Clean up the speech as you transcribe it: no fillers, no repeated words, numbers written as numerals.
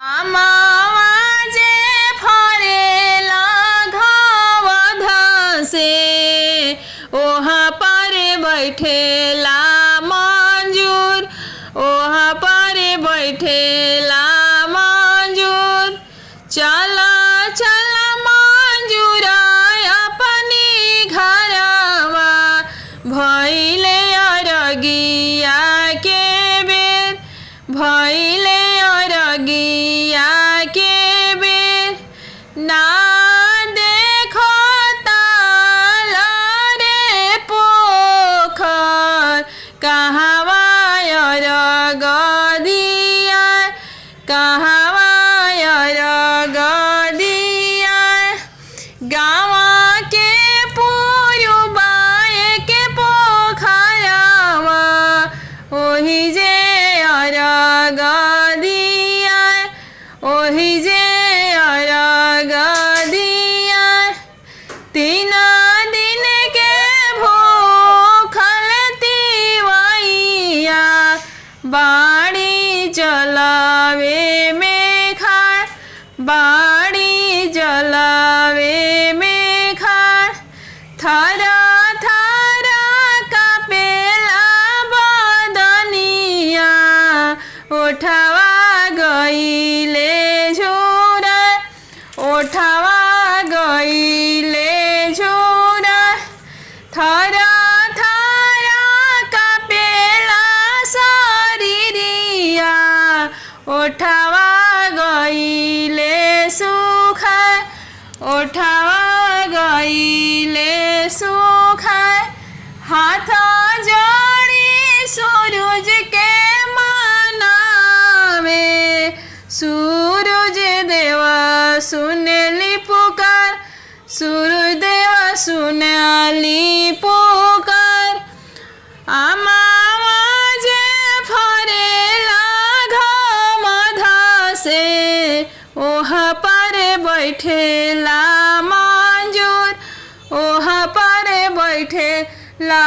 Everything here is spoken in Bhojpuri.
आमावाजे फरेला घावध से ओहा पर बैठेला मंजूर, ओहा पर बैठेला मंजूर। चला चला मंजूर अपनी घरवा भइले अरगिया के बेर, भइले अरगिया के बेर। ना देखो ताल रे पोखर कहवा अरग दिया, कहवा अरग दिया। गाँवा के पुरुबाए के पोखरवा ओही जे अरग दिया, ओही जे अरग दिया। 3 दिन के भूखल तिवैया बाड़ी जलावे में खाए, बाड़ी जलावे में खाए। थरा थरा कपेला बदनिया उठवा गईले झूरा, उठवा गईले झूरा। थरा थरा कपेला शरीरिया उठवा गईले सुखा, उठवा गईले सुखा। हाथ जोड़ी सूरज के मनावे, सूरज देवा सुनली पुकार, सूरज देवा सुनली पुकार। आमावाजे फरेला घावध से ओहा पर बैठेला मंजूर, ओहा पर बैठेला